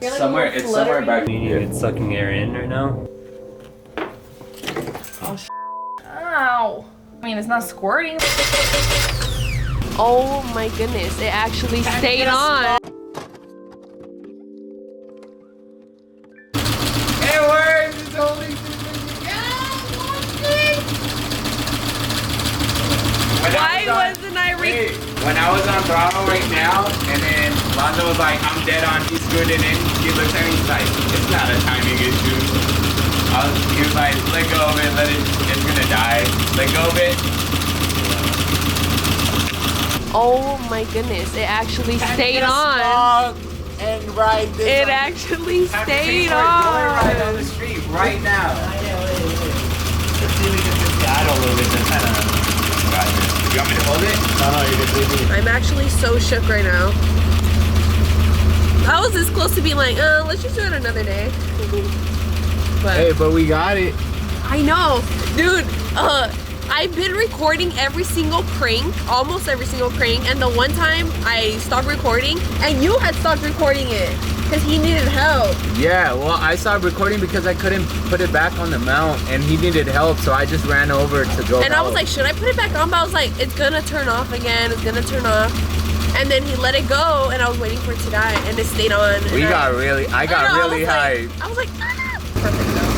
You're like somewhere, it's somewhere back here. It's sucking air in right now. Oh, ow. I mean, it's not squirting. Oh my goodness, it actually stayed on. It works! It's holding Why wasn't I when I was on throttle right now, and then Lonzo was like, I'm dead on, he's good, and then he looks at me, he's like, it's not a timing issue. He was like, let go of it, it's gonna die. Let go of it. Oh my goodness, it actually stayed on. And ride this. It actually stayed on. Right on the street right now. Let's see if we can just I don't know if it's kind of. You want me to hold it? No, you can leave me. I'm actually so shook right now. I was this close to being like, let's just do it another day. But hey, but we got it. I know, dude. I've been recording every single crank, almost every single crank, and the one time I stopped recording, and you had stopped recording it because he needed help. Yeah, well, I stopped recording because I couldn't put it back on the mount, and he needed help, so I just ran over to go. And I was like, should I put it back on? But I was like, it's gonna turn off again. It's gonna turn off. And then he let it go, and I was waiting for it to die, and it stayed on. I got really hyped. I was like, ah! Perfect though.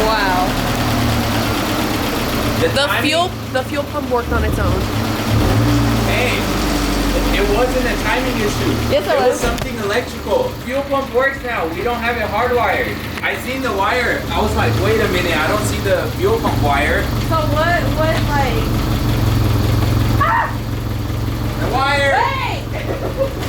Wow. The fuel pump worked on its own. Hey, it wasn't a timing issue. Yes, it was. Something electrical. Fuel pump works now. We don't have it hardwired. I seen the wire. I was like, wait a minute. I don't see the fuel pump wire. So what like? Ah! The wire. Hey!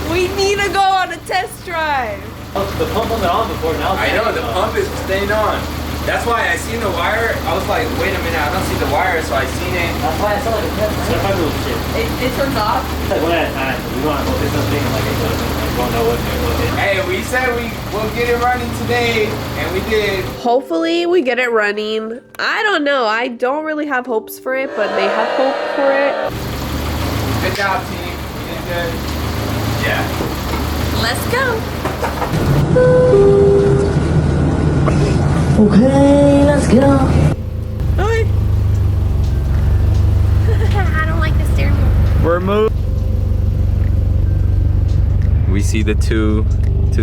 We need to go on a test drive. Oh, the pump wasn't on before. Now I know the pump is staying on. That's why I seen the wire. I was like, wait a minute, I don't see the wire, so I seen it. That's why I saw like a test. So if I move shit. It turns off. It's like one at a time. We want to look at something and like it goes. We don't know what they're looking. Hey, we said we'll get it running today, and we did. Hopefully we get it running. I don't know. I don't really have hopes for it, but they have hope for it. Good job, team. You did good. Yeah. Let's go. Okay, let's go. Okay. I don't like the steering wheel. We're moving. We see the two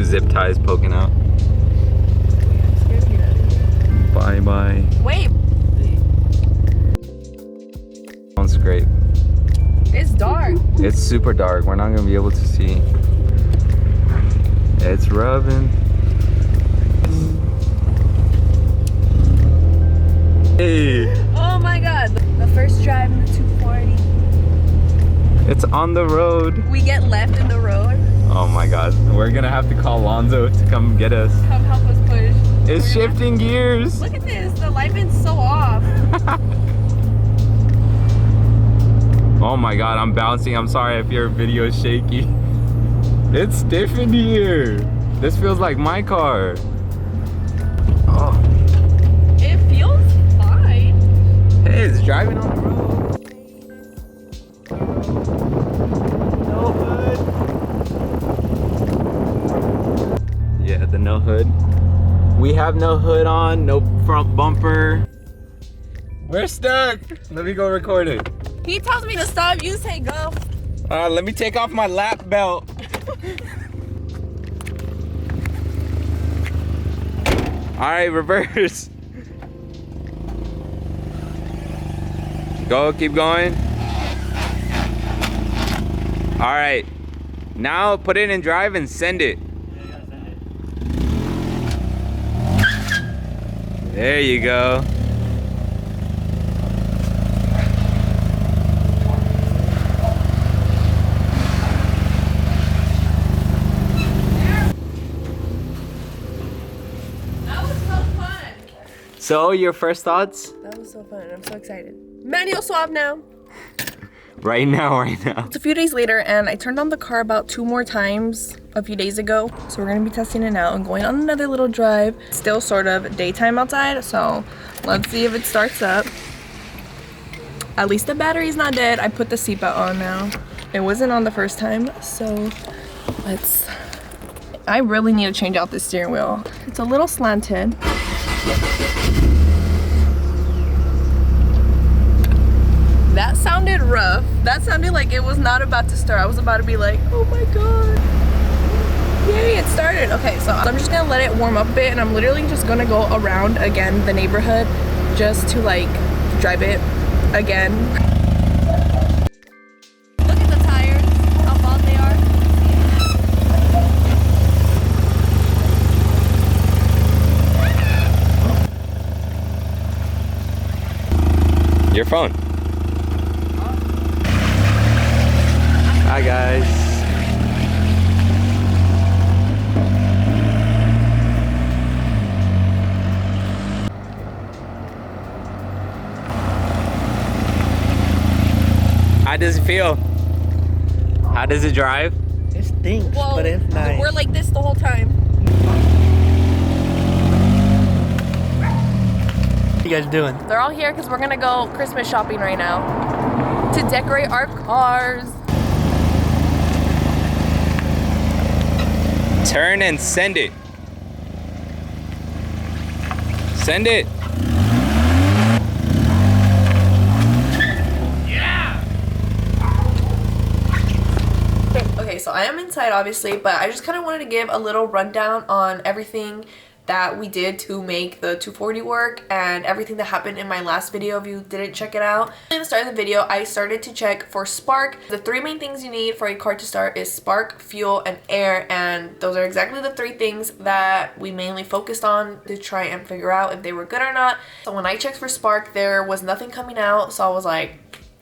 zip ties poking out. Bye bye. Wait. Don't scrape. It's dark. It's super dark. We're not gonna be able to see. It's rubbing. Hey. Oh my god. The first drive in the 240. It's on the road. We get left in the road. Oh my god. We're gonna have to call Lonzo to come get us. Come help us push. It's shifting gears. Look at this. The alignment's so off. Oh my god, I'm bouncing. I'm sorry if your video is shaky. It's stiff in here. This feels like my car. Oh. It feels fine. Hey, it's driving on the road. No hood. Yeah, the no hood. We have no hood on, no front bumper. We're stuck. Let me go record it. He tells me to stop, you say go. Let me take off my lap belt. All right, reverse. Go, keep going. All right, now put it in drive and send it. There you go. So, your first thoughts? That was so fun. I'm so excited. Manual swap now. Right now. It's a few days later, and I turned on the car about 2 more times a few days ago. So we're gonna be testing it out and going on another little drive. Still sort of daytime outside, so let's see if it starts up. At least the battery's not dead. I put the seatbelt on now. It wasn't on the first time, so I really need to change out this steering wheel. It's a little slanted. That sounded rough. That sounded like it was not about to start. I was about to be like, oh my god. Yay, it started. Okay, so I'm just gonna let it warm up a bit, and I'm literally just gonna go around again the neighborhood just to like drive it again. Look at the tires, how bald they are. Your phone. Hi guys. How does it feel? How does it drive? It stinks, Well, but it's nice. we're like this the whole time. What you guys doing? They're all here because we're gonna go Christmas shopping right now to decorate our cars. Turn and send it. Send it. Okay, so I am inside obviously, but I just kind of wanted to give a little rundown on everything that we did to make the 240 work and everything that happened in my last video if you didn't check it out. At the start of the video, I started to check for spark. The three main things you need for a car to start is spark, fuel, and air, and those are exactly the three things that we mainly focused on to try and figure out if they were good or not. So when I checked for spark, there was nothing coming out, so I was like,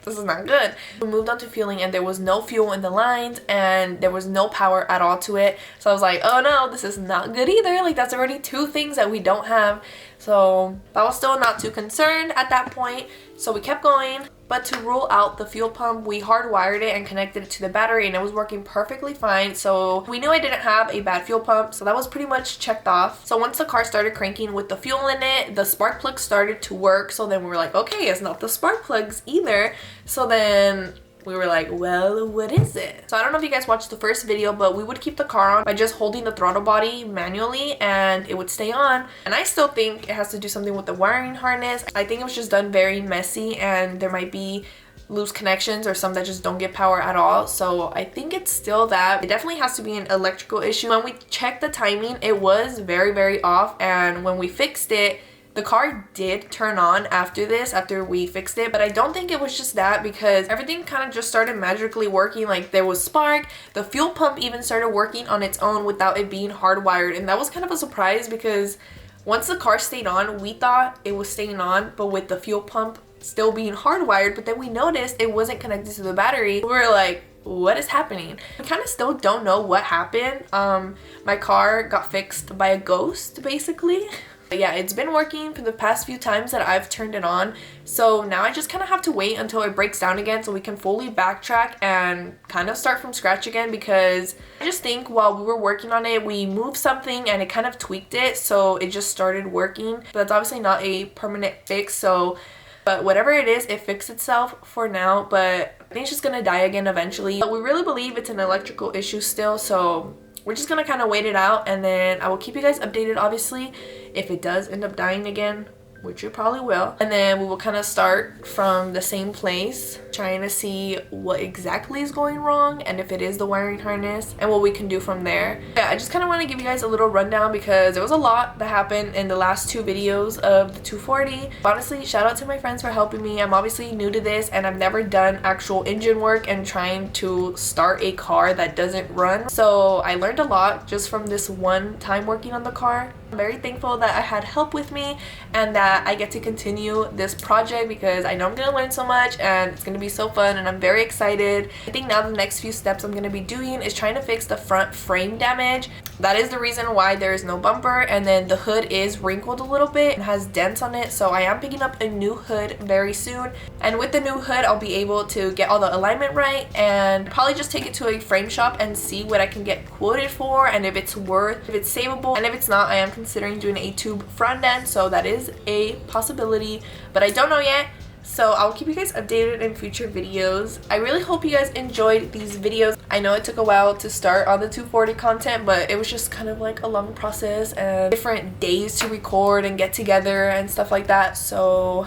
this is not good. We moved on to fueling and there was no fuel in the lines and there was no power at all to it. So I was like, oh no, this is not good either. Like that's already two things that we don't have. So I was still not too concerned at that point. So we kept going. But to rule out the fuel pump, we hardwired it and connected it to the battery and it was working perfectly fine. So we knew I didn't have a bad fuel pump. So that was pretty much checked off. So once the car started cranking with the fuel in it, the spark plug started to work. So then we were like, okay, it's not the spark plugs either. So then we were like, well, what is it? So I don't know if you guys watched the first video, but we would keep the car on by just holding the throttle body manually and it would stay on. And I still think it has to do something with the wiring harness. I think it was just done very messy and there might be loose connections or some that just don't get power at all. So I think it's still that. It definitely has to be an electrical issue. When we checked the timing, it was very, very off. And when we fixed it, the car did turn on after we fixed it, but I don't think it was just that because everything kind of just started magically working. Like there was spark, the fuel pump even started working on its own without it being hardwired, and that was kind of a surprise because once the car stayed on, we thought it was staying on, but with the fuel pump still being hardwired, but then we noticed it wasn't connected to the battery. We were like, what is happening? We kind of still don't know what happened. My car got fixed by a ghost basically. But yeah, it's been working for the past few times that I've turned it on. So now I just kind of have to wait until it breaks down again so we can fully backtrack and kind of start from scratch again, because I just think while we were working on it, we moved something and it kind of tweaked it. So it just started working. But that's obviously not a permanent fix. So, but whatever it is, it fixed itself for now. But I think it's just going to die again eventually. But we really believe it's an electrical issue still. So we're just gonna kind of wait it out, and then I will keep you guys updated obviously if it does end up dying again, which it probably will. And then we will kind of start from the same place, trying to see what exactly is going wrong and if it is the wiring harness and what we can do from there. Yeah, I just kind of want to give you guys a little rundown because there was a lot that happened in the last two videos of the 240. Honestly, shout out to my friends for helping me. I'm obviously new to this and I've never done actual engine work and trying to start a car that doesn't run. So I learned a lot just from this one time working on the car. I'm very thankful that I had help with me and that I get to continue this project because I know I'm gonna learn so much and it's gonna be so fun, and I'm very excited. I think now the next few steps I'm gonna be doing is trying to fix the front frame damage. That is the reason why there is no bumper, and then the hood is wrinkled a little bit and has dents on it, so I am picking up a new hood very soon. And with the new hood, I'll be able to get all the alignment right and probably just take it to a frame shop and see what I can get quoted for and if it's savable. And if it's not, I am considering doing a tube front end, so that is a possibility, but I don't know yet. So I'll keep you guys updated in future videos. I really hope you guys enjoyed these videos. I know it took a while to start on the 240 content, but it was just kind of like a long process and different days to record and get together and stuff like that. So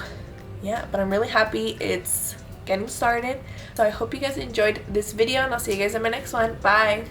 yeah, but I'm really happy it's getting started. So I hope you guys enjoyed this video, and I'll see you guys in my next one. Bye.